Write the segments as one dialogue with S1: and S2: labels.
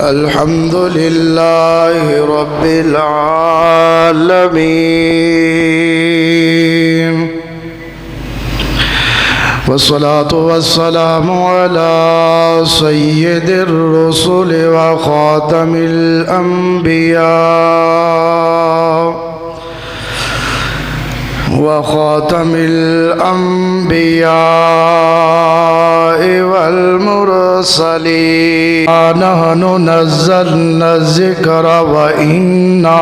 S1: अल्हम्दुलिल्लाहि रब्बिल आलमीन वस्सलातु वस्सलामु अला सय्यिदिर रुसुल व खातमिल अंबिया वल मुरसलीन नहनु नज़्ज़लना ज़िक्र व इन्ना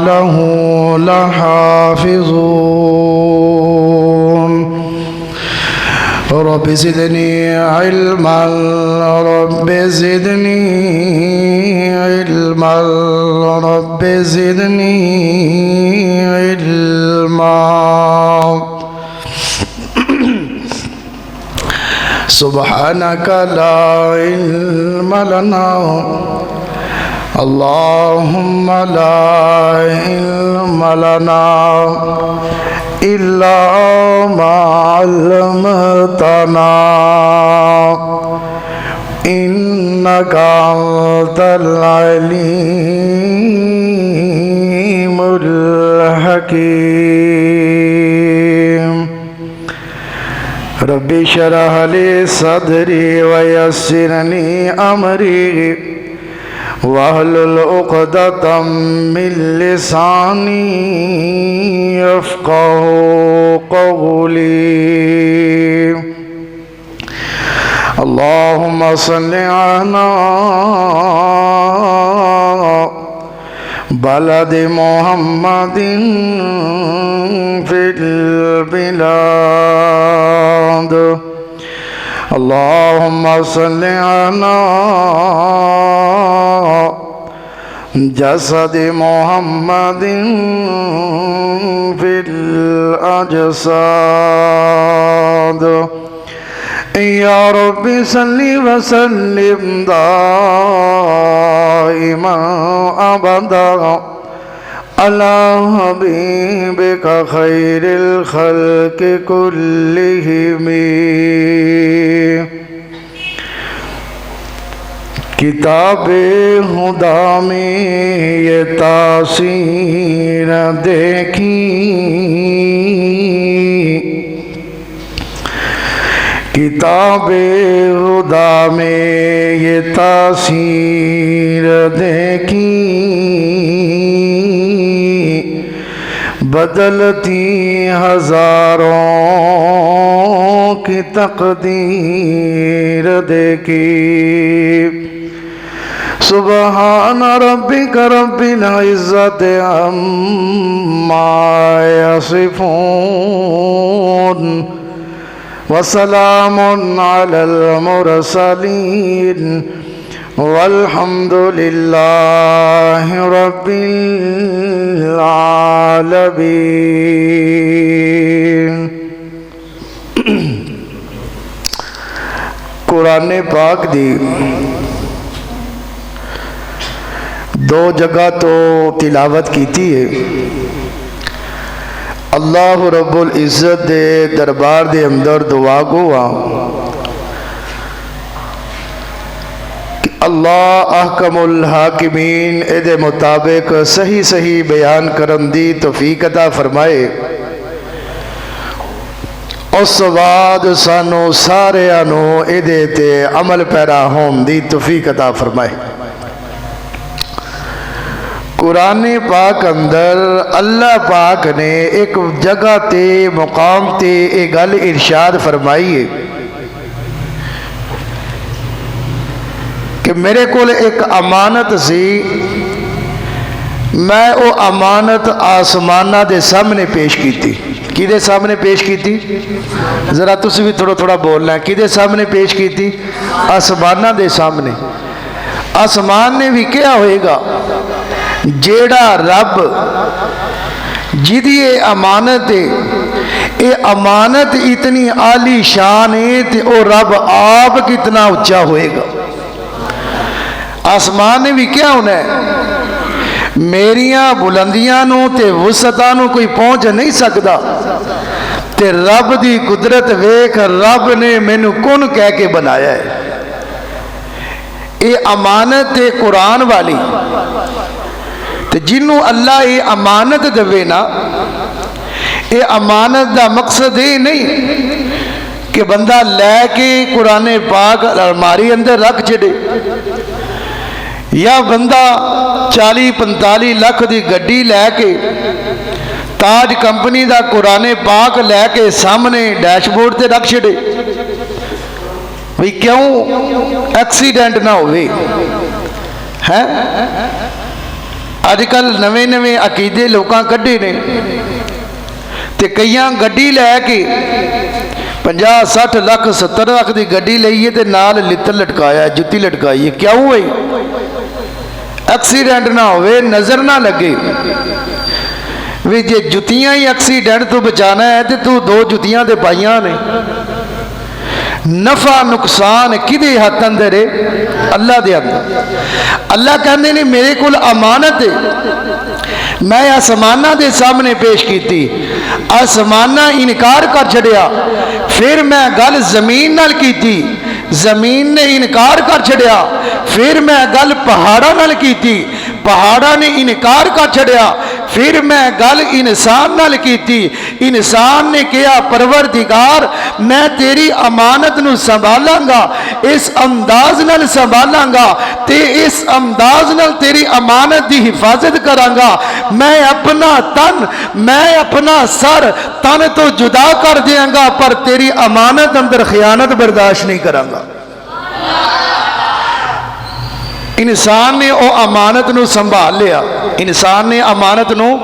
S1: लहु लहाफ़िज़ून रब्बि ज़िदनी इल्मन रब्बि ज़िदनी इल्मन रब्बि ज़िदनी इल्मा सुब्हानक ला इल्म लना अल्लाहुम्मा ला इल्म लना इल्ला मा अल्लमतना इन्नका अंतल अलीमुल हकीम रब्बि शरह ली सदरी व यस्सिर ली अमरी वहलुल उक़दतम मिन लिसानी यफ़क़हू क़ौली अल्लाहुम्मा सल्लि अला बलदि मुहम्मदिन फिल बिलाद अल्लाहुम्मा सल्लि अला जसदि मुहम्मदिन फिल अजसाद या रब्बि सल्लि व सल्लिम दाइमन अबदा अला हबीबिका खैरिल खल्क़ि कुल्लिहिम किताबे हुदा में ये तासीर देखी किताबे हुदा में ये तासीर देखी बदलती हजारों की तकदीर देखी सुबहान रब्बिका रब्बिल इज़्ज़ति अम्मा यसिफून वसलामुन अलल मुरसलीन वल्हम्दुलिल्लाहि रब्बिल आलमीन। कुरान पाक दी दो जगह तो तिलावत की थी है। अल्लाह रब्बुल इज़्ज़त दे दरबार दे अंदर दुआ गोआ कि अल्लाह अहकमुल हाकिमीन एदे मुताबिक सही सही बयान करन दी तौफीक अता फरमाए। उस बाद सानू सारियां नू एदे ते अमल पैरा होने दी तौफीक अता फरमाए। कुरान पाक अंदर अल्लाह पाक ने एक जगह ते मुकाम ते एक गल इरशाद फरमाई है कि मेरे कोल एक अमानत सी, मैं वो अमानत आसमाना दे सामने पेश की थी। किदे सामने पेश की थी? जरा तुसी भी थोड़ा थोड़ा बोलना है। किदे सामने पेश की थी? आसमाना दे सामने। आसमान ने भी क्या होएगा जेड़ा रब जिदी ये अमानत है, ये अमानत इतनी आली शान है तो वो रब आप कितना उच्चा होएगा। आसमान ने भी क्या होना है, मेरिया बुलंदियां नू ते वुसअतां नू कोई पहुंच नहीं सकता। ते रब दी कुदरत वेख, रब ने मैनू कुन कह के बनाया है। ये अमानत है कुरान वाली। तो जिन्हों अल्लाह ये अमानत देवे ना, ये अमानत का मकसद ये नहीं कि बंदा लैके कुरान पाक अलमारी अंदर रख छड़े, या बंदा 40-45 लाख की गड्डी लैके ताज कंपनी का कुरान पाक लैके सामने डैशबोर्ड से रख छड़े भी क्यों एक्सीडेंट ना हो। है अजकल नवे नवे अकीदे लोगों कढ़े ने, तो कई गड्डी लैके 50-60 लाख 70 लाख की गड्डी लईए तो नाल लित्तर लटकाया, जुत्ती लटकाई है। क्यों हुई? एक्सीडेंट ना हो, नज़र ना लगे। भी जे जुतियां ही एक्सीडेंट तो बचाना है तो तू 2 जुतियां तो पाइया ने। नफा नुकसान किदे हथ अंदर है? अल्लाह दे अंदर। अल्लाह कहते ने मेरे को अमानत है, मैं आसमाना दे सामने पेश की, आसमाना इनकार कर छड़िया। फिर मैं गल जमीन नाल की, जमीन ने इनकार कर छड़िया। फिर मैं गल पहाड़ा नाल की, पहाड़ा ने इनकार कर छड़िया। फिर मैं गल इंसान नाल की, इंसान ने कहा परवरदिगार मैं तेरी अमानत नूं संभालांगा, इस अंदाज नाल संभालांगा ते इस अंदाज नाल तेरी अमानत की हिफाजत करांगा। मैं अपना तन, मैं अपना सर तन तो जुदा कर देंगा, पर तेरी अमानत अंदर खयानत बर्दाश्त नहीं करांगा। इंसान ने वो अमानत नूं संभाल लिया, इंसान ने अमानत नूं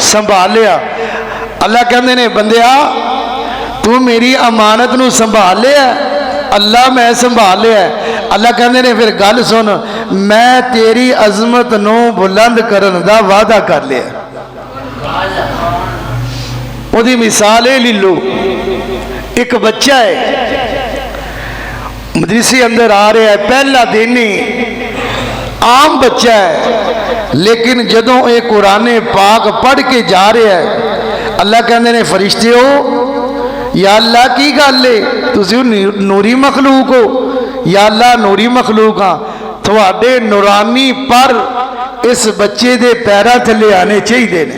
S1: संभाल लिया। अल्लाह कहते ने बंदिया तू मेरी अमानत नूं संभाल लिया, अल्लाह मैं संभाल लिया। अल्लाह कहते ने फिर गल सुन, मैं तेरी अजमत नूं बुलंद करन दा वादा कर लिया। ओदी मिसाल ले लो, एक बच्चा है मदरसे अंदर आ रहा है, पहला दिन ही आम बच्चा है, लेकिन जदों ये कुरान पाक पढ़ के जा रहा है, अल्लाह कहते ने फरिश्ते हो या अल्लाह की गल है, तुसीं नूरी मखलूक हो या अल्लाह नूरी मखलूक हाँ, थोड़े नूरानी पर इस बच्चे दे पैरों थले आने चाहिए ने,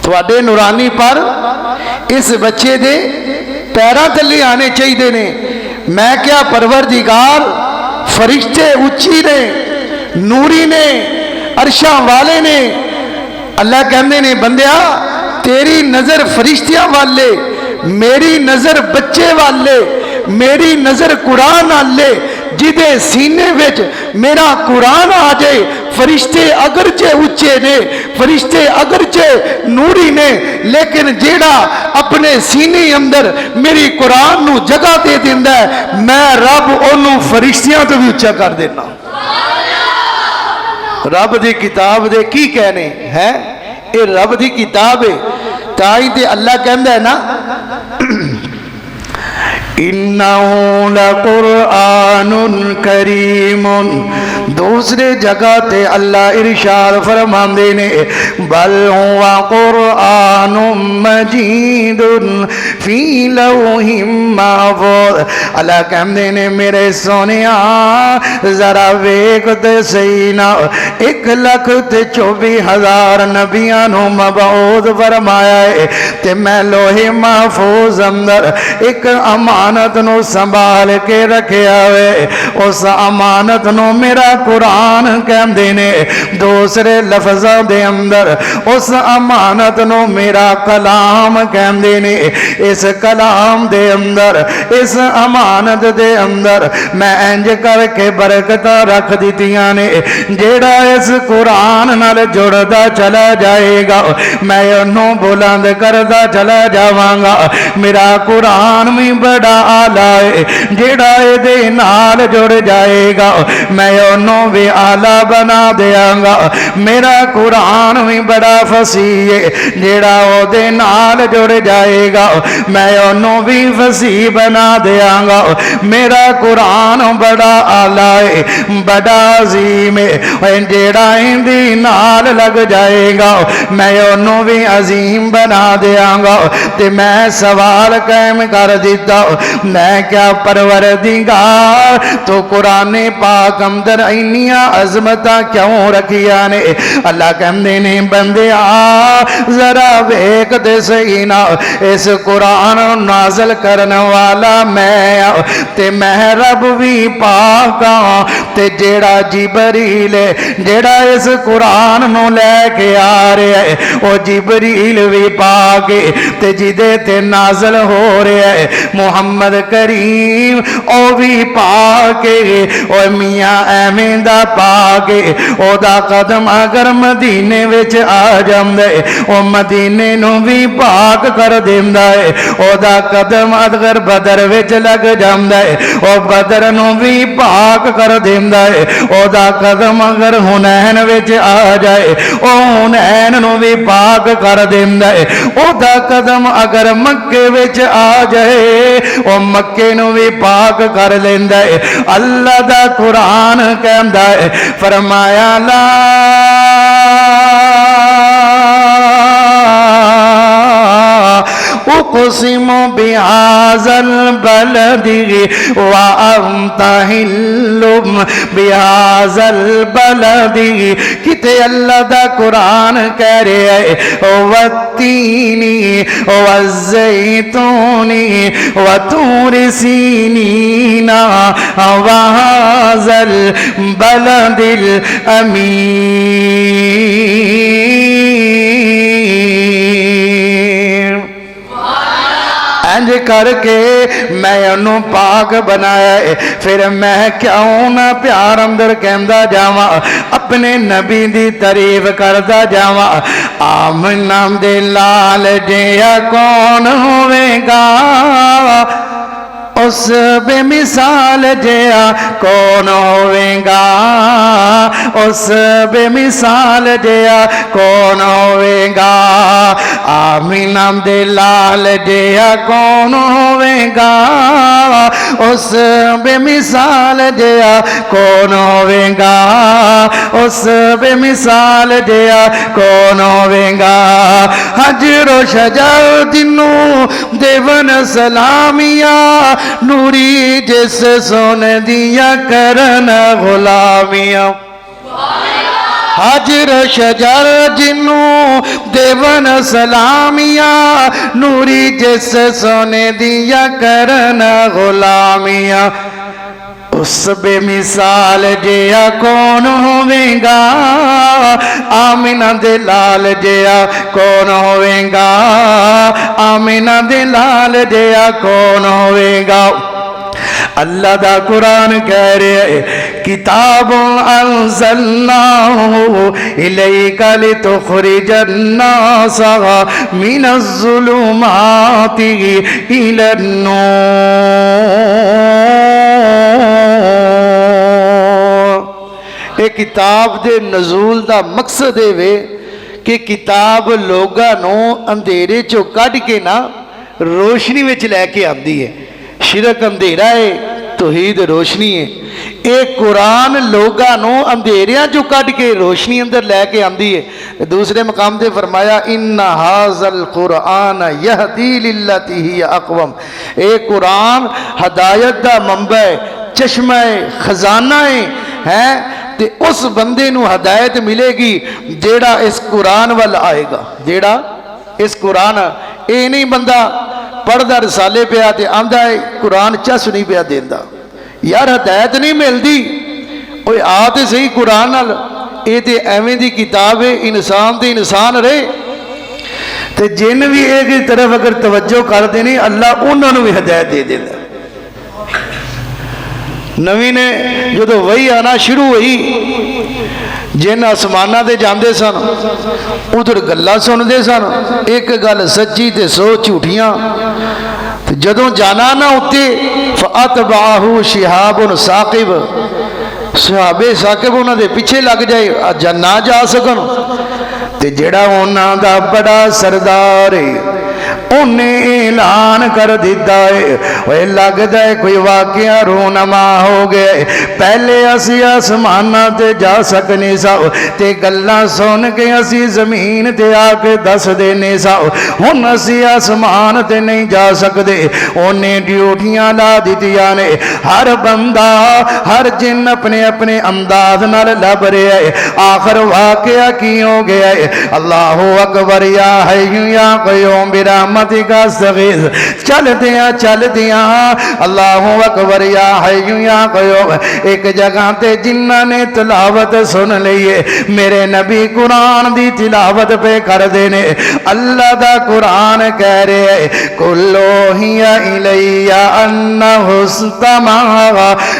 S1: थोड़े नूरानी पर इस बच्चे दे पैरों थले आने चाहिए ने। मैं क्या परवरदिगार फरिश्ते उच्ची ने, नूरी ने, अरशां वाले ने। अल्लाह कहते ने बंदिया तेरी नज़र फरिश्तियां वाले, मेरी नज़र बच्चे वाले, मेरी नज़र कुरान वाले, जिदे सीने विच मेरा कुरान आ जाए। फरिश्ते अगरचे उच्चे ने, फरिश्ते अगरचे नूरी ने, लेकिन जेड़ा अपने सीने अंदर मेरी कुरान नू जगह दे दिंदा है, मैं रब ओनू फरिश्तियां तो भी उच्चा कर देना। रब दी किताब दे की कहने हैं, ये रब दी किताब है। ताई ते अल्लाह कहंदा है ना इन्नहु लकुरआनुन करीमुन। दूसरे जगह ते अल्लाह इरशाद फरमांदे ने बल हुवा कुरआनुम मजीदुन फी लौहिम महफूज। अल्लाह कहंदे ने मेरे सोनिया जरा वेख ते सही ना, 1,24,000 नबियां नूं मबऊद फरमाया है, ते मैं लोहे महफूज अंदर एक अमानत नूं संभाल के रखिया वे। उस अमानत नूं मेरा कुरान कहंदे ने। दूसरे लफ्ज़ां दे अंदर उस अमानत नूं मेरा कलाम कहंदे ने। इस कलाम दे अंदर, इस अमानत दे अंदर मैं इंज करके बरकतां रख दित्तियां ने, जेड़ा इस कुरान नाल जुड़दा चला जाएगा मैं उन्हों बुलंद करदा चला जावांगा। मेरा कुरान भी बड़ा आला है, जेड़ा इहदे नाल जुड़ जाएगा मैं ਉਹਨੂੰ भी आला बना देंगा। मेरा कुरान भी बड़ा फसीह है, जेड़ा ओदे नाल जुड़ जाएगा मैं ਉਹਨੂੰ भी फसीह बना देंगा। मेरा कुरान बड़ा आला है, बड़ा अजीम है, जेड़ा इंदी नाल लग जाएगा मैं ਉਹਨੂੰ भी अजीम बना देंगा। ते मैं सवाल कायम कर दिता, मैं क्या परवरदिगार तो कुरान पाक अंदर इन्नियां अजमत क्यों रखिया ने? अल्लाह कहते ने बंदे जरा वेख दे सही ना, इस कुरान नाजल करने वाला मैं ते मैं रब भी पाक ते जेड़ा जिबरील जेड़ा इस कुरान नू लैके आ रहा है वो जिबरील भी पाक ते जिदे ते नाजल हो रहा है मुहम्मद करीम ओ भी पाक ओ मियाँ एवें दा पाक ओदा कदम अगर मदीने विच आ जांदा है ओ मदीने नू भी पाक कर देंदा है। ओदा कदम अगर बदर विच लग जांदा है ओ बदर नू भी पाक कर देंदा है। ओदा कदम अगर हुनैन विच आ जाए ओ हुनैन नू भी पाक कर देंदा है। ओदा कदम अगर मक्के विच आ जाए ओ मक्के नू भी पाक कर लेंदा है। अल्लाह दा कुरान कहंदा है फरमाया ला उक़सिमु बिहाज़ल बलदि व अंता हिल्लुम बिहाज़ल बलदि। किते अल्लाह दा कुरान कह रहा है वत्तीनी वज़्ज़ैतूनी वतूर सीनीना वहाज़ल बलदिल अमीन। इंज करके मैं उन्होंने पाक बनाया है, फिर मैं क्यों ना प्यार अंदर कहता जावा अपने नबी दी तारीफ करता जावा। आमना दे लाल जिया कौन होवेगा उस बेमिसाल जिया कौन होवेगा उस बेमिसाल जिया कौन होवेगा। आमीना दे लाल जिया कौन होवेगा उस बेमिसाल जिया कौन होवेगा उस बेमिसाल जिया कौन होवेगा। हजरो शजर दिनू देवन सलामिया नूरी जिस सोन दिया करन गुलामिया। हजर शजर जिनू देवन सलामिया नूरी जिस सोने दिया करन गुलामिया। उस बेमिसाल जिया कौन होवेगा आमिना दे लाल जिया कौन होवेगा आमिना दे लाल जिया कौन होवेगा। अल्लाह दा कुरान कह रहा है किताब अंज़लनाहु इलैका लितुख़रिजन नास मिनज़्ज़ुलुमाति इलन नूर। ये किताब दे नज़ूल दा मकसद ये वे कि किताब लोगां नूं अंधेरे चों कढ के ना रोशनी विच लैके आंदी है। शिरक अंधेरा है, तौहीद रोशनी है। ये कुरान लोगां नूं अंधेरियां चों कढ के रोशनी अंदर लैके आंदी है। दूसरे मकाम ते फरमाया इन्ना हाज़ल कुरान यहदी लिल्लती हिया अक़वम। ये कुरान हदायत दा मंबा है, चश्मा है, खजाना है ते उस बंदे नूं हदायत मिलेगी जेड़ा इस कुरान वाल आएगा। जेड़ा इस कुरान ये नहीं बंदा पढ़दा रसाले पिया ते आंदा है कुरान चस नहीं पिया देंदा। यार हदायत नहीं मिलती ओए आ ते सही कुरान नाल। ये ते एवें दी किताब है इंसान ते इंसान रहे ते जिन भी एक तरफ अगर तवज्जो करते नहीं अल्लाह उन्होंने भी हदायत दे देता। नवी ने जो वही आना शुरू हुई जिन आसमाना ते जाते सन उधर गल्लां सुनते सन, एक गल सच्ची ते 100 झूठियां। जदों जाना ना उत्ते फअतबाहु शिहाबुन साकिब सहाबे साकिब उन्होंने पिछे लग जाए अजा ना जा सकन ते जेड़ा उन्हां दा बड़ा सरदार है उन्हें ऐलान कर दिता है लगता है कोई वाकया रूनमा हो गया है। पहले असी आसमाना ते जा सकने सा ते गल्लां सुन के असी जमीन ते आके दस देने सा हुण असी आसमान ते नहीं जा सकते। उन्हें ड्यूटियां ला दित्तियां ने हर बंदा हर जिन अपने अपने अंदाज नाल लभ रहा है। आखिर वाकया की हो गया है। अल्लाह अकबर या हय्यु या क़य्यूम बिरहमतिका अस्तगीथ चल दिया अल्लाह अकबर या हय्यु या क़य्यूम। एक जगह ते जिन्ना ने तिलावत सुन लीए मेरे नबी कुरान दी तिलावत पे कर देने। अल्लाह दा कुरान कह रहे है कुल्लो हिया इलैया अन्नहु इस्तमा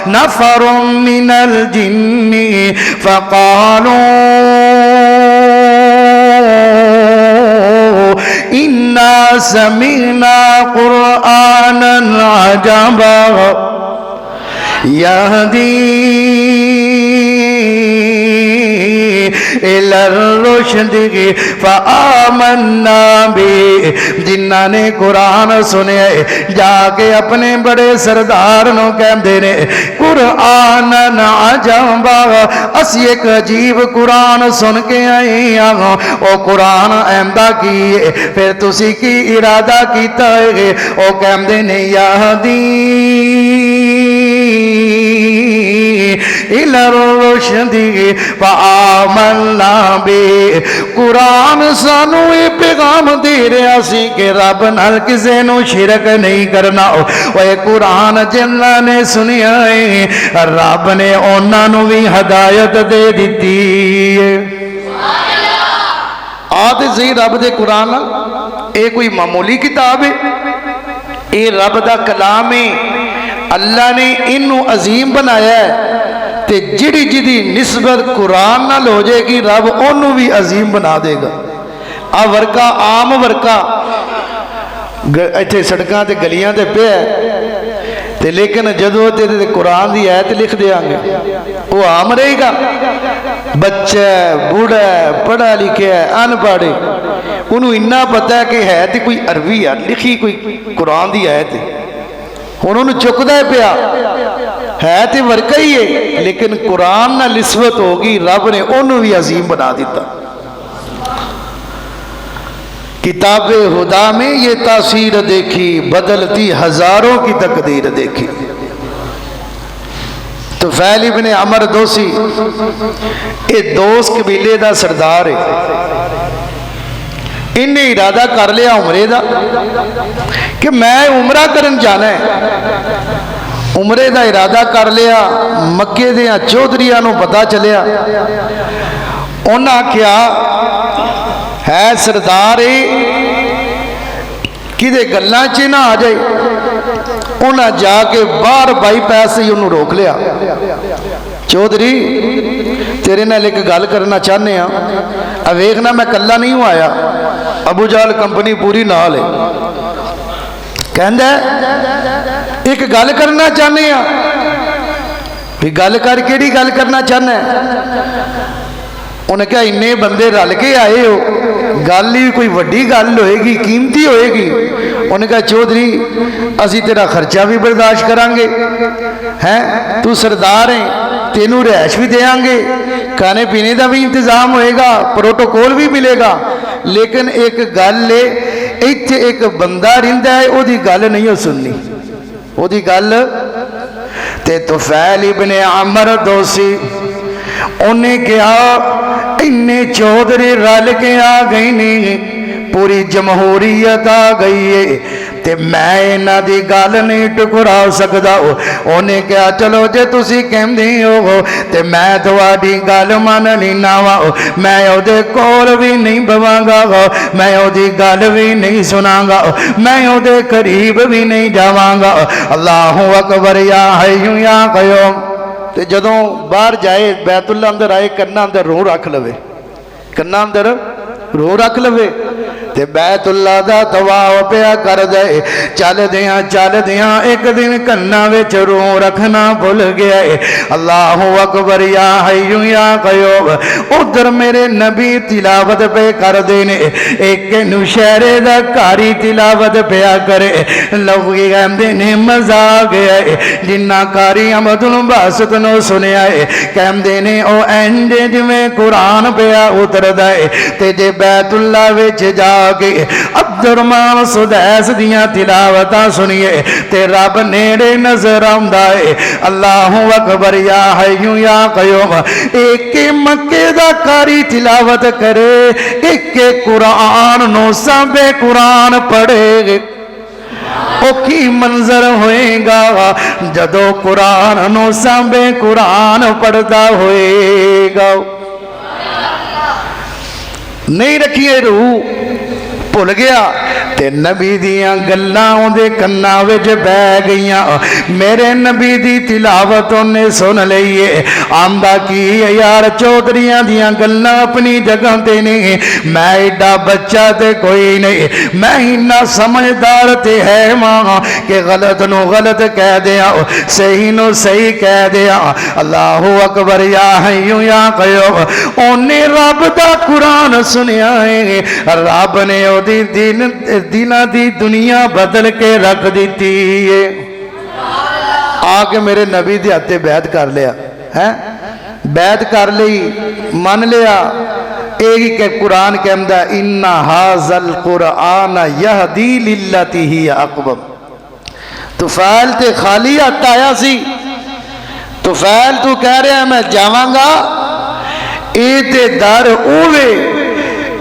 S1: नफरुम मिनल जिन्नी फ़क़ालू इन्ना समीना कुरआनन अजबा यहदी इलर रुश्दी फ़आमन्ना बि। जिन्ना ने कुरान सुने जाके अपने बड़े सरदार नूं कहंदे ने कुरआनन अजबा असी एक अजीब कुरान सुन के आए हां। ओ कुरान ऐंदा की है फिर तुसी की इरादा कीता है। ओ कहंदे ने यहदी इलर रुश्दी फ़आमन्ना बि। कुरान सानू ये पैगाम दे रहा सी कि रब नाल किसे नू शिरक नहीं करना। ओए कुरान जिन्हां ने सुनिया है रब ने उन्हां नू भी हदायत दे दिती है। आते सही रब दे कुरान ये कोई मामूली किताब है ये रब दा कलाम है। अल्लाह ने इनू अजीम बनाया है ते जिहड़ी जिहदी निस्बत कुरान नाल हो जाएगी रब ओनू भी अजीम बना देगा। आ वर्का आम वर्का इत्थे सड़कां ते गलियां ते पिया ते लेकिन जदों ते कुरान की आयत लिख देंगे वो आम रहेगा। बच्चा बूढ़ा पढ़ा लिखा अनपढ़ उन्होंने इन्ना पता है कि है तो कोई अरबी है लिखी कोई कुरान की आयत उन्होंने चुकता पिया है तो वर्का ही है लेकिन कुरान नाल निस्बत होगी रब ने उन्होंने भी अजीम बना दिता। किताब हुदा में ये तासीर देखी बदलती हजारों की तकदीर देखी। तो फैल इब्ने अमर दोसी ये दोस्त कबीले का सरदार है। इन्हें इरादा कर लिया उमरे का कि मैं उमरा करन जाना है। उमरे का इरादा कर लिया। मक्के दे चौधरिया पता चलिया उन्हें आख्या है सरदार कि गल्लां च ना आ जाए। उन्हें जाके बाहर बाईपास से उन्होंने रोक लिया। चौधरी तेरे नाल एक गल करना चाहते हैं। वेखना मैं कला नहीं आया अबू जाल कंपनी पूरी नाल है। कहंदा एक गल करना चाहते हैं भी गल कर केड़ी गल करना चाहना है। उन्हें कहा इन्ने बंदे रल के आए हो गल ही कोई वड्डी गल होएगी कीमती होएगी। उन्हें कहा चौधरी असी तेरा खर्चा भी बर्दाश्त करांगे हैं तू सरदार है तेनू रिहाइश भी देंगे खाने पीने का भी इंतजाम होएगा प्रोटोकॉल भी मिलेगा। लेकिन एक गल है इत्थे एक बंदा रहिंदा है ओदी गल नहीं हो सुननी ओदी गल ते तुफैल इब्ने अमर दोसी उन्हें कहा इन्ने चौधरी रल के आ गई नहीं पूरी जमहूरीयत आ गई है ते मैं इन्हां दी गल नहीं टुकरा सकदा। उन्हें कहा चलो जे तुसी कहंदे हो ते मैं तुहाडी गल मान लीना वा मैं ओदे कोल भी नहीं बवांगा मैं ओदी गल भी नहीं सुनांगा मैं ओदे करीब भी नहीं जावांगा। अल्लाहु अकबर या हय्यु या क़य्यूम। ते जदों बाहर जाए बैतुल्ला अंदर आए कन्ना अंदर रो रख लवे कन्ना अंदर रो रख लवे ते बैतुल्ला दा तवाफ पिया कर दे। चलदियां एक दिन कन्ना विच रूह रखना भुल गया है। अल्लाहु अकबर या हय्यु या कय्यूम। उधर मेरे नबी तिलावत पे कर देने, एक नुशहरे दा कारी तिलावत पिया करे। लोग कहते ने मजा आ गया है। जिन्ना कारी अब्दुल बासित नो सुनिया है, कहते ने ओ इंज जिवें कुरान पिया उतरदा है। ते जे बैतुल्ला विच जाके अब्दुर्रहमान सुदैस दियां तिलावतां सुनिए ते रब नेड़े नजर आउंदा है। अल्लाहु अकबर या हय्यु या कय्यूम। एक मक्के दा कारी तिलावत करे, एक कुरान नो साबे कुरान पढ़े। ओ की मंजर होएगा जदों कुरान नो साबे कुरान पढ़दा होएगा। नहीं रखिए रूह, भुल गया ते नबी दियां गल्लां उहदे कन्नां विच बह गईयां। मेरे नबी दी तिलावत उन्हें सुन लईए। आंदा कि यार चौधरियां दियां गल्लां अपनी जगह ते ने, मैं एडा बच्चा ते कोई नहीं, मैं इन्ना समझदार ते है मां कि गलत नू गलत कह दिया, सही नू सही कह दिया। अल्लाहु अकबर या हय्यु या कय्यूम। उन्हें रब दा कुरान सुनिया है, रब ने ओदी दिलां दी दुनिया बदल के रख दी है। आके मेरे नबी दे हत्थे बैत कर लिया है, बैत कर ली, मन लिया। एक कुरान कहता इन्ना हाज़ल कुरान यहदी लिल्लती ही अक़वम। तुफैल ते खाली हथ आया सी, तुफैल तू कह रहा मैं जावांगा, ए ते दर ओवे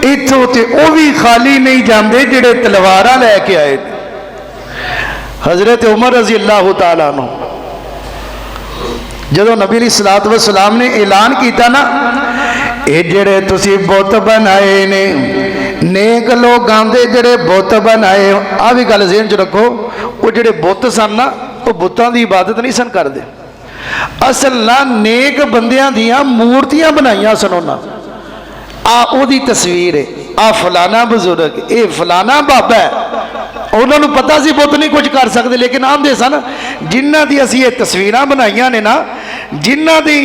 S1: इथों ते ओ भी खाली नहीं जाते जेड़े तलवार लैके आए। हजरत उमर रजी अल्लाह तआला अन्हु जदों नबी सलात व सलाम ने ऐलान किया ना, ये जेड़े तुसी बुत बनाए ने, नेक लोग आंदे जेड़े बुत बनाए। आ भी गल ज़हन च रखो, वो जेड़े बुत सन ना, वो बुतां दी इबादत नहीं सन करदे। असल ना नेक बंदियां दियां मूर्तियां बनाईयां सन उन्हां। आ ओदी तस्वीर है, आ फलाना बुजुर्ग, ये फलाना बाबा है। उन्होंने पता सी बुत नहीं कुछ कर सकते, लेकिन आंदे सन जिन्हां दी असीं ये तस्वीरां बनाईयां ने ना, जिन्हां दी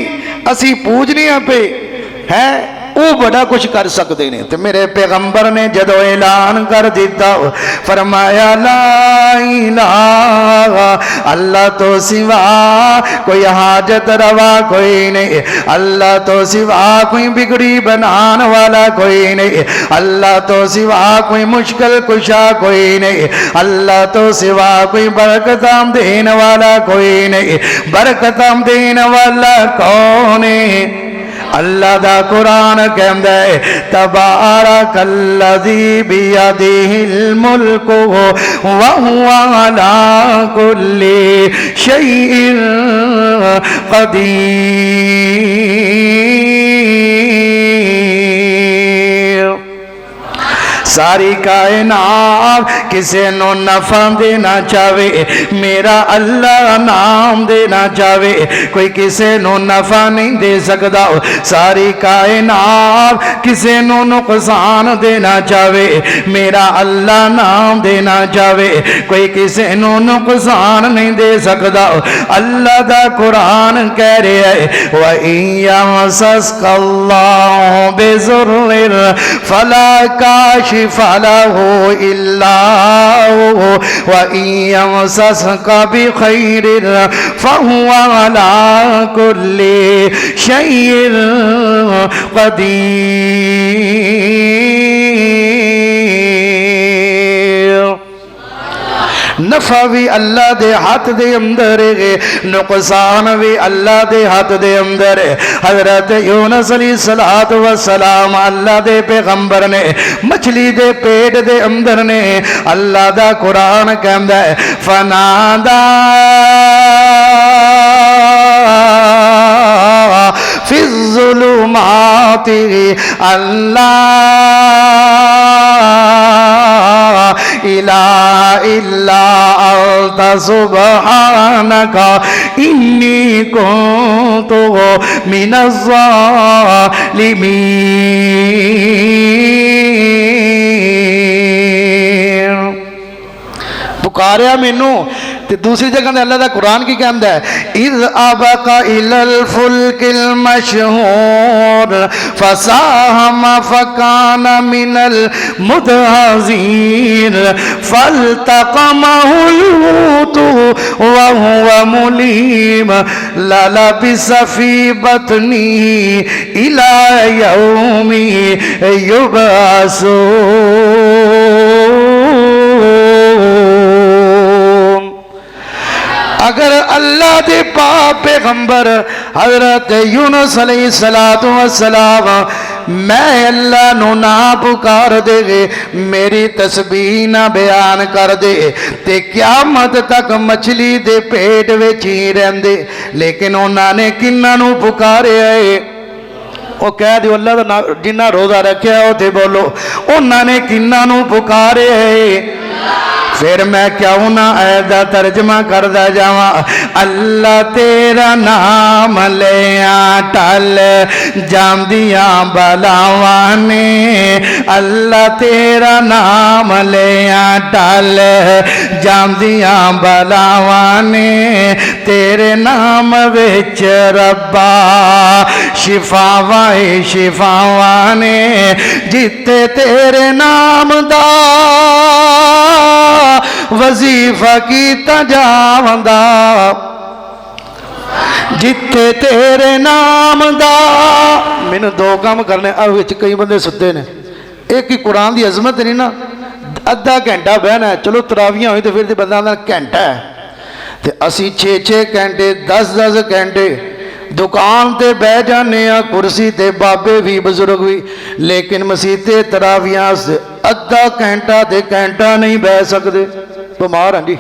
S1: असीं पूजने पे है, वो बड़ा कुछ कर सकते हैं। तो मेरे पैगंबर ने जदों ऐलान कर दिता, फरमाया ला इलाहा अल्लाह तो सिवा कोई हाजत रवा कोई नहीं, अल्लाह तो सिवा कोई बिगड़ी बनाने वाला कोई नहीं, अल्लाह तो सिवा कोई मुश्किल कुशा कोई नहीं, अल्लाह तो सिवा कोई बरकतां देने वाला कोई नहीं। बरकतां देने वाला कौन है? अल्लाह दा कुरान कहंदा है तबारकल्लज़ी बियदिहिल मुल्कु व हुवा अला कुल्ली शैइन क़दीर। सारी कायनात किसे नो नफा देना चाहे, मेरा अल्लाह नाम देना चाहे, कोई किसे नो नफा नहीं दे सकता। सारी कायनात किसे नो नुकसान देना चाहे, मेरा अल्लाह नाम देना चाहे, कोई किसे नो नुकसान नहीं दे सकता। अल्लाह दा कुरान कह रहा है व यमसस्कल्लाहु बिज़ुर्रिन फला काशिफ़ फलहु इल्लाहु व यमसस्का बिखैरिन फहुवा अला कुल्ली शैइन क़दीर। नफा भी अल्लाह दे हाथ दे अंदर है, नुकसान भी अल्लाह दे हाथ दे अंदर है। हजरत यूनुस अलैहिस्सलातु वस्सलाम अल्लाह दे पैगंबर ने मछली दे पेट दे अंदर ने, अल्लाह दा कुरान कहंदा है फनादा फिज़्ज़ुलुमाति अल्लाह इलाहा इल्ला अंता सुब्हानका इन्नी कुन्तु मिनज़ ज़ालिमीन। पुकारिया मैनू ते दूसरी जगह अल्लाह का कुरान की कहता है, इज़ अबका इलल फुल्किल मशहूर फसाहम फकान मिनल मुदहज़ीन फल्तक़महुल हुतु वहुवा मुलीम ललबिसा फ़ी बत्निही इला यौमि युबअसून। अगर अल्लाह के पाक पैगंबर हजरत यूनुस अलैहिस्सलातु वस्सलाम मैं अल्लाह नु ना पुकार दे, मेरी तस्बीह ना बयान कर दे ते क़यामत तक मछली दे पेट विच ही रहंदे। लेकिन उन्होंने किन्ना नु पुकारिया है, वो कह दो अल्लाह का नाम जिन्ना रोज़ा रखा उसे बोलो, उन्होंने किन्ना नु पुकारे है। फिर मैं क्यों ना ऐदा तर्जमा करदा जावा, अल्लाह तेरा नाम लिया टल जांदिया बलावा ने, अल्लाह तेरा नाम लिया टल जांदिया बलावा ने, तेरे नाम विच रब्बा शिफावा शिफावा ने, जिते तेरे नाम दा वजीफा कीता जावंदा, जिथे तेरे नाम दा। मैंने दो काम करने, कई बंदे सुते ने, एक ही कुरान की अजमत नहीं ना, अद्धा घंटा बहना है, चलो तरावियां हुई तो फिर बंदा घंटा है, तो असी 6-6 घंटे 10-10 घंटे दुकान ते बह जाने, कुर्सी ते बाबे भी बजुर्ग भी, लेकिन मसीते तरावियां अद्धा घंटा ते घंटा नहीं बह सकते, बीमार हैं जी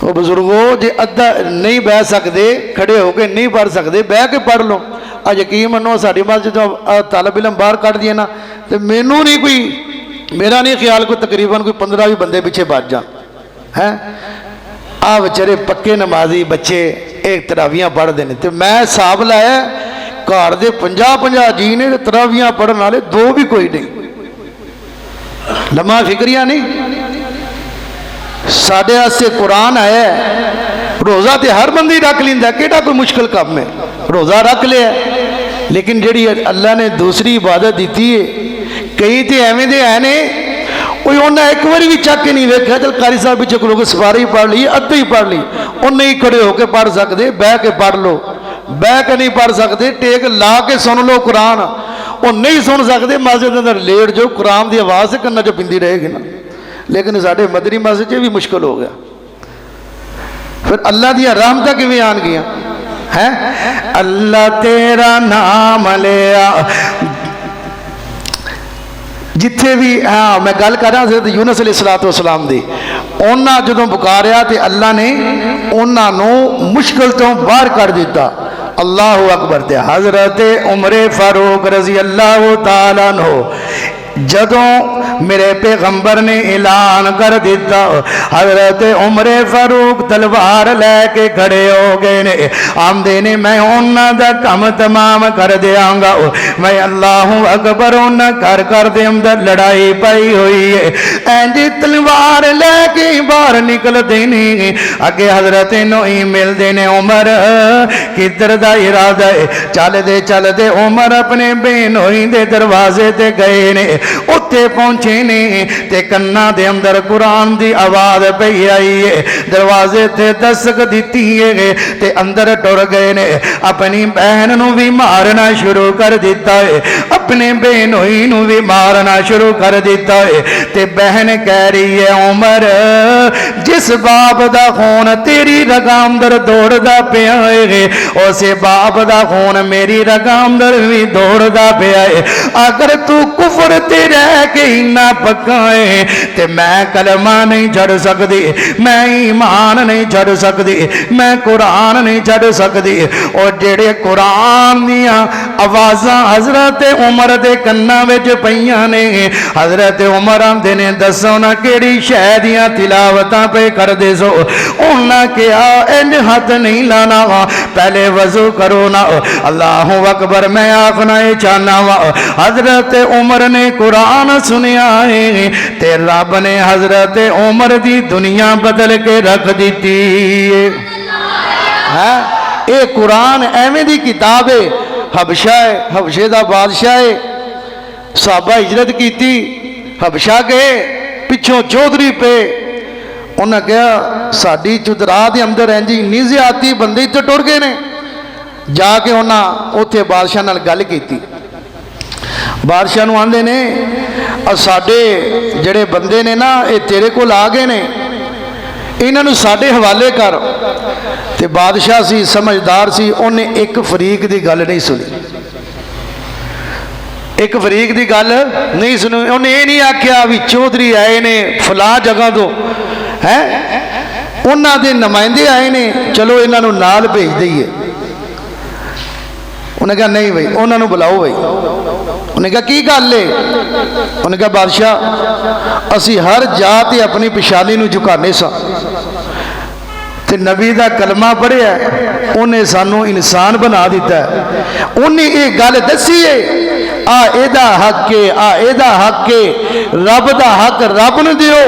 S1: वो बजुर्गो। जे अद्धा नहीं बह सकते, खड़े होके नहीं पढ़ सकते, बह के पढ़ लो। अज यकीन मनो साड़ी मस्जिद जो तलब इलम बाहर कढ़ दिए ना, तो मैनू नहीं कोई, मेरा नहीं ख्याल कोई तकरीबन कोई 15 भी बंदे पिछे बच जा हैं। आ बेचारे पक्के नमाजी बच्चे एक तरावियां पढ़ते हैं, तो मैं हिसाब लाया घर के 50-50 जी ने तरावियां पढ़ने वाले, 2 भी कोई नहीं, लम्हा फिक्रिया नहीं। साढ़े वास्ते कुरान आया, रोज़ा तो हर बंदी रख लेंदा, केड़ा कोई मुश्किल काम है, रोज़ा रख लिया। लेकिन जी अल्लाह ने दूसरी इबादत दी है, कई तो एवं दे है ने, उन्हें एक बार भी चक के नहीं वेख्या, चल कारी साहब पिछे को सवारी पढ़ ली, अद्धी ही पढ़ ली, वो नहीं खड़े होकर पढ़ सकते, बह के पढ़ लो, बह के नहीं पढ़ सकते, टेक ला के सुन लो कुरान, वो नहीं सुन सकते, मस्जिद के अंदर लेट जो कुरान की आवाज़ से कन्ना चो पिंदी रहेगी ना। लेकिन साढ़े मदनी मस्जिद भी मुश्किल हो गया, फिर अल्लाह दी रहमतां किवें आन गियां हैं। अल्लाह तेरा नाम लिया, जिथे भी हाँ मैं गल कर रहा हज़रत यूनुस अलैहिस्सलाम दी, उन्हां जदों पुकारिया तो अल्लाह ने उन्होंने मुश्किल तो बाहर कर दिता। अल्लाह अकबर। ते हज़रत उमर फारूक रजी अल्लाह तआला अन्हु जदों मेरे पैगंबर ने ऐलान कर दिता, हजरत उमर फारूक तलवार लैके खड़े हो गए ने, आमदे ने मैं उन्हां दा काम तमाम कर देंगा, मैं अल्लाह अकबर उन्हां कर दे अंदर लड़ाई पाई हुई है। इंज तलवार लैके बाहर निकलते ने, अगे हजरत नोई मिलते ने, उमर किधर दा इरादा है। चलते उमर अपने बेनोई दे दरवाजे ते गए ने, उत्ते पहुंचे ने ते कन्ना दे अंदर कुरान दी आवाज पई आई है, दरवाजे ते दस्तक दी है ते अंदर टुर गए ने, अपनी बहन नू भी मारना शुरू कर दिता है, अपने बेनोई नू भी मारना शुरू कर दिता है। ते बहन कह रही है, उमर जिस बाप दा खून तेरी रगाम दर दौड़दा पिया है, उसे बाप दा खून मेरी रगाम दर भी दौड़दा पिया है। अगर तू कुफर ते रह के इन्ना पक्का है ते मैं कलमा नहीं छड़ सकती, मैं ईमान नहीं छड़ सकती, मैं कुरान नहीं छड़ सकती। और जेड़े कुरान दियां आवाज़ां हज़रत उमर उमर दे कन्नां विच पईयां ने। हजरत उमर आंदे ने दसो ना केड़ी शै दियां तिलावतां पे करदे सो। उन्हां कहा इंज हथ नहीं लाना, पहले वजू करो ना। अल्लाहु अकबर, मैं आखना ये चाहना वा हजरत उमर ने कुरान सुनिया है ते रब ने हजरत उमर दी दुनिया बदल के रख दी है। ये कुरान एवें दी किताब है। हबशा है, हबशे का बादशाह है, साहबा हिजरत की, हबशा गए, पिछों चौधरी पे। उन्हें कहा साड़ी चुदरा के अंदर इंज इन्नी ज्यादती, बंदे इतने टुर गए ने। जाके उन्हें उत्थे बादशाह नाल गल की। बादशाह नूं आंदे ने साडे जिहड़े बंदे ने ना ये तेरे कोल आ गए ने, इन्हों साडे हवाले कर। ते बादशाह सी, समझदार सी, उन्हें एक फरीक की गल नहीं सुनी, एक फरीक की गल नहीं सुनी। उन्हें ये नहीं आख्या भी चौधरी आए ने फलां जगह तो है, उन्हों के नुमाइंदे आए ने, चलो इन्हों नाल भेज दईए। उन्हें कहा नहीं भाई, उन्होंने बुलाओ भाई। उन्हें कहा की गल है? उन्हें कहा बादशाह असी हर जात अपनी पिछानी नूं झुकाने सा, ते नबी का कलमा पढ़िया, उन्हें सानू इंसान बना दिता है। उन्हें ये गल दसी है, आ एदा हक है, आ एदा हक है, रब का हक रब नूं दिओ,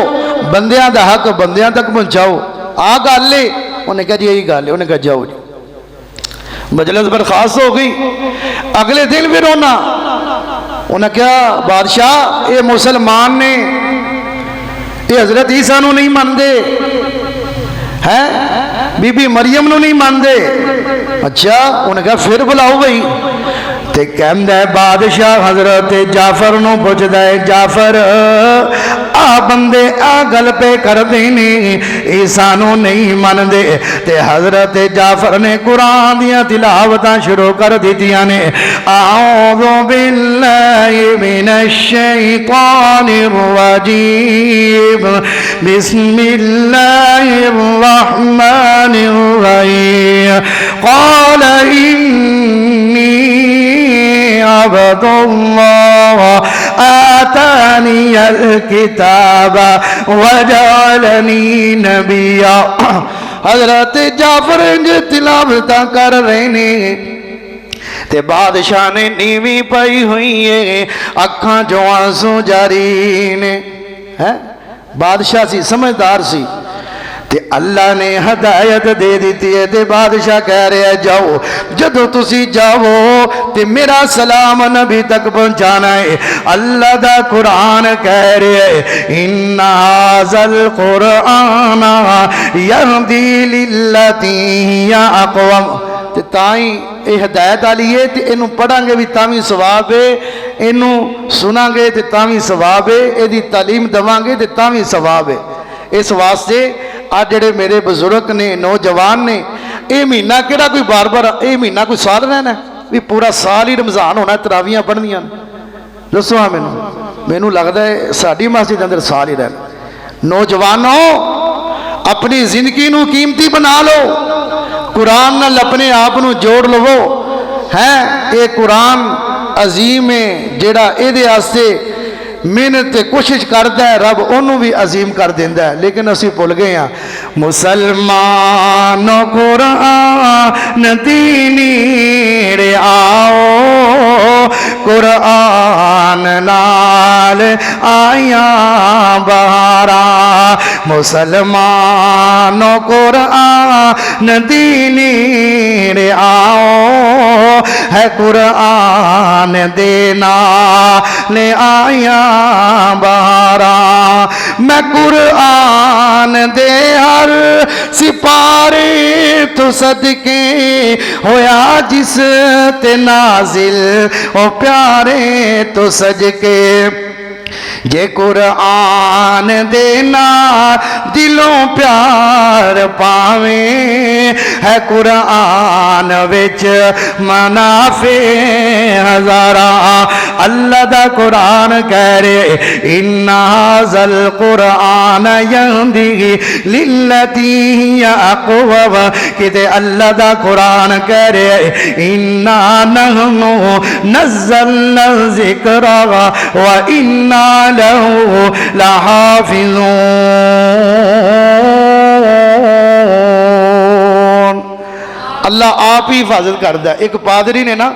S1: बंदियां दा हक बंदियां तक पहुँचाओ। आ गल है। उन्हें कहा जी यही गल है। उन्हें कहा जाओ जी। मजलिस बर्खास्त हो गई। अगले दिन फिर उन्हें कहा बादशाह ये मुसलमान ने, ये हजरत ईसा नूं नहीं मानते हैं, बीबी मरियम नूं नहीं मानते। अच्छा, उन्हें कहा फिर बुलाओ भाई। ते कहंदा है बादशाह हजरत जाफर नूं पुछदा है, जाफर आ बंदे आ गल पे करदे ने, ईसा नूं नहीं मानदे। ते हजरत जाफर ने कुरान दियां तिलावतां शुरू कर दित्तियां ने। आऊज़ु बिल्लाहि मिनश शैतानिर रजीम, बिस्मिल्लाहिर रहमानिर रहीम। क़ाल इन्नी अब्दुल्लाह आतानियल किताब वजअलनी नबिया। हजरत जाफर तिलावत कर रहे ने ते बादशाह ने नीवी पाई हुई है, अखां जो आंसू जारी ने। है बादशाह सी, समझदार सी, ते अल्लाह ने हदायत दे दी है। ते बादशाह कह रहा है जाओ, जदों तुसी जाओ ते मेरा सलाम नबी तक पहुंचाना है। अल्लाह दा कुरान कह रहा है इन्ना हाज़ल कुरान यहदी लिल्लती हिया अक़वम। ते ताई ये हदायत वाली है, ते इनू पढ़ांगे भी तां भी सवाब है, इनू सुनांगे ते तां भी सवाब है, इहदी तालीम देवांगे ते तां भी सवाब है। इस वास्ते आज जेडे मेरे बजुर्ग ने, नौजवान ने, ये महीना किहड़ा कोई बार बार, ये महीना कोई साल रहना भी पूरा साल ही रमज़ान होना, तरावियां पढ़नियां। दसो हाँ मैनू लगता है साडी मस्जिद अंदर साल ही रहना। नौजवानों अपनी जिंदगी नू कीमती बना लो, कुरान नाल अपने आप नू जोड़ लवो। है ये कुरान अजीम है, जेड़ा इहदे वास्ते मेहनत कोशिश करता है, रब उन्होंने भी अजीम कर देंदा है। लेकिन असी भुल गए हैं। मुसलमानों कुरान दी नीड़े आओ, कुरान नाल आया बहारा। मुसलमानों कुरान दी नीड़े आओ, है कुरान देना ले आया बहारा। मैं कुरान दे हर सिपारे तो सदके होया जिस ते नाजिल ओ प्यारे तो सजके। जे कुरान देना दिलों प्यार पावे है कुरान विच मनाफे हजारा। अल्लाह दा कुरान कह रहे इन्ना हाज़ल कुरान यहदी लिल्लती हिय अक़वम। किते अल्लाह दा कुरान कह रहे इन्ना नहनु नज़्ज़लना ज़िक्रा व इन्ना लहू लहाफ़िज़ून। अल्लाह आप ही हिफाजत करता है। एक पादरी ने ना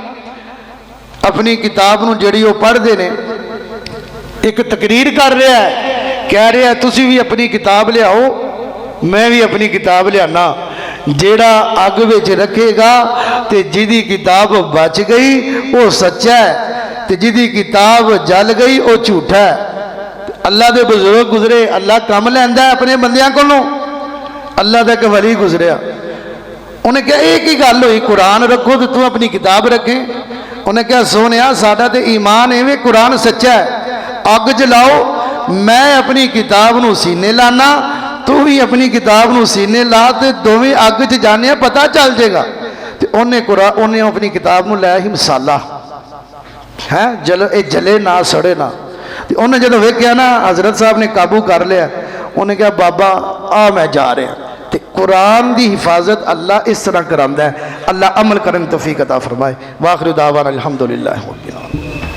S1: अपनी किताब नूं जिहड़ी वो पढ़ते ने एक तकरीर कर रहा है, कह रहा है तुसी भी अपनी किताब लियाओ मैं भी अपनी किताब लियाना। जेड़ा अग विच रखेगा तो जिहदी किताब बच गई वो सच्चा है, तो जिहदी किताब जल गई वो झूठा है। अल्लाह दे बुजुर्ग गुजरे, अल्लाह कम लैंदा है अपने बंदियां कोलों। अल्लाह दा एक वली गुजरिया, उन्हें कहा एक ही गल हुई कुरान रखो तो तू अपनी किताब रखें। उन्हें कहा सोनिया साडा ते ईमान एवें कुरान सच्चा है, अग जलाओ मैं अपनी किताब नूं सीने लाना तू भी अपनी किताब नूं सीने ला, तो दोवें अग च जाने पता चल जाएगा। तो उन्हें अपनी किताब नूं लै ही मसाला है जल ये जले ना सड़े ना। तो उन्हें जो वेख्या ना हजरत साहब ने काबू कर लिया, उन्हें कहा बाबा आ मैं जा रहा। तो कुरान की हिफाजत अल्लाह इस तरह करांदा है। अल्लाह अमल करन तौफीक अता फरमाए। वाखिर दावाना अल्हम्दुलिल्लाह।